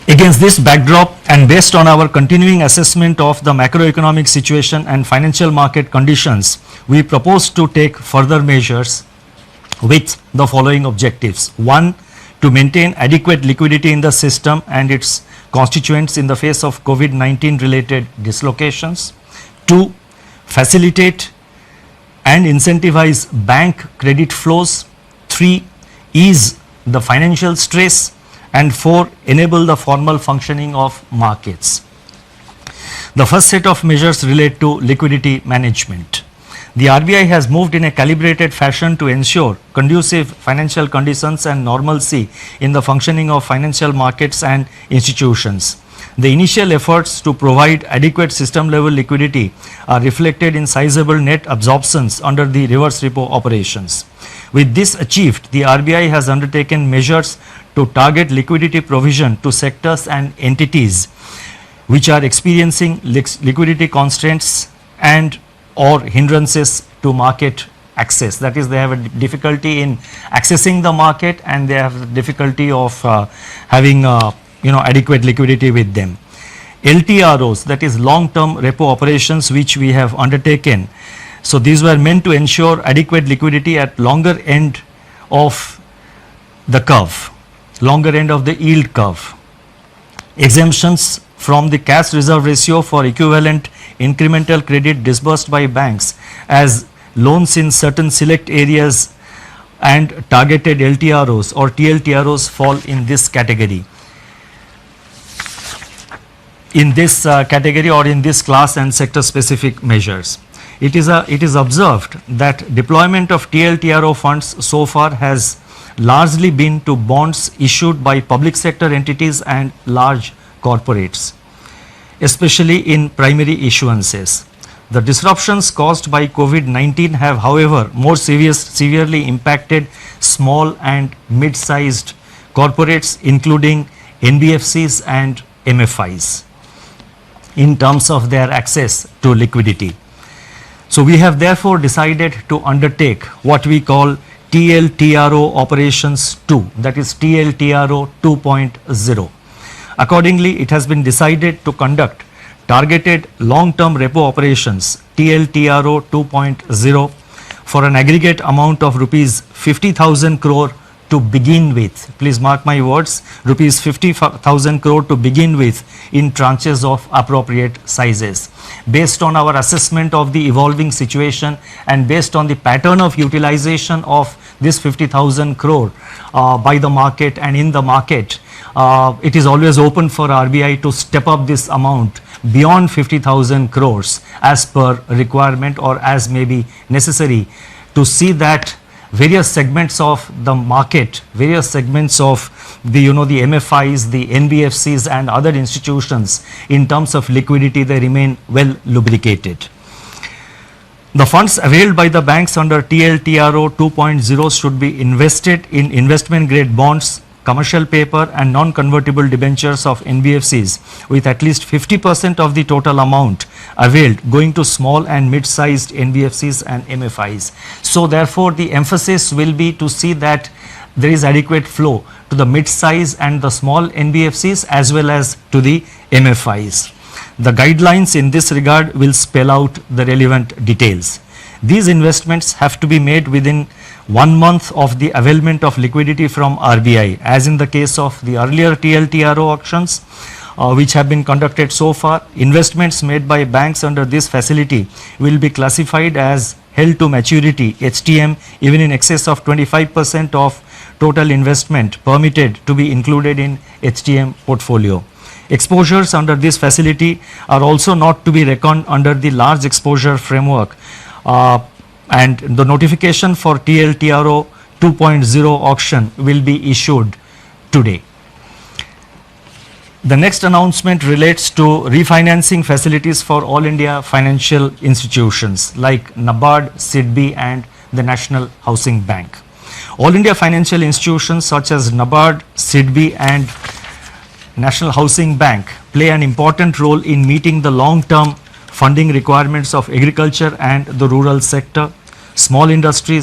Against this backdrop and based on our continuing assessment of the macroeconomic situation and financial market conditions, we propose to take further measures with the following objectives. 1. To maintain adequate liquidity in the system and its constituents in the face of COVID-19 related dislocations. 2. Facilitate and incentivize bank credit flows. 3. Ease the financial stress. And 4. Enable the formal functioning of markets. The first set of measures relate to liquidity management. The RBI has moved in a calibrated fashion to ensure conducive financial conditions and normalcy in the functioning of financial markets and institutions. The initial efforts to provide adequate system level liquidity are reflected in sizable net absorptions under the reverse repo operations. With this achieved, the RBI has undertaken measures to target liquidity provision to sectors and entities which are experiencing liquidity constraints and or hindrances to market access. That is, they have a difficulty in accessing the market and they have difficulty of having adequate liquidity with them. LTROs, that is long term repo operations, which we have undertaken. So these were meant to ensure adequate liquidity at longer end of the curve, longer end of the yield curve. Exemptions from the cash reserve ratio for equivalent incremental credit disbursed by banks as loans in certain select areas and targeted LTROs or TLTROs fall in this category. In this category or in this class and sector specific measures. It is observed that deployment of TLTRO funds so far has largely been to bonds issued by public sector entities and large corporates, especially in primary issuances. The disruptions caused by COVID-19 have, however, more severely impacted small and mid-sized corporates, including NBFCs and MFIs, in terms of their access to liquidity. So we have therefore decided to undertake what we call TLTRO operations 2, that is TLTRO 2.0. Accordingly, it has been decided to conduct targeted long-term repo operations TLTRO 2.0 for an aggregate amount of rupees 50,000 crore to begin with. Please mark my words, rupees 50,000 crore to begin with in tranches of appropriate sizes. Based on our assessment of the evolving situation and based on the pattern of utilization of this 50,000 crore by the market and in the market, it is always open for RBI to step up this amount beyond 50,000 crores as per requirement or as may be necessary to see that various segments of the market, various segments of the the MFIs, the NBFCs and other institutions in terms of liquidity, they remain well lubricated. The funds availed by the banks under TLTRO 2.0 should be invested in investment grade bonds, commercial paper and non-convertible debentures of NBFCs with at least 50% of the total amount availed going to small and mid-sized NBFCs and MFIs. So therefore, the emphasis will be to see that there is adequate flow to the mid-size and the small NBFCs as well as to the MFIs. The guidelines in this regard will spell out the relevant details. These investments have to be made within 1 month of the availment of liquidity from RBI, as in the case of the earlier TLTRO auctions which have been conducted so far. Investments made by banks under this facility will be classified as held to maturity HTM even in excess of 25% of total investment permitted to be included in HTM portfolio. Exposures under this facility are also not to be reckoned under the large exposure framework. And the notification for TLTRO 2.0 auction will be issued today. The next announcement relates to refinancing facilities for all India financial institutions like NABARD, SIDBI and the National Housing Bank. All India financial institutions such as NABARD, SIDBI and National Housing Bank play an important role in meeting the long-term funding requirements of agriculture and the rural sector, small industries,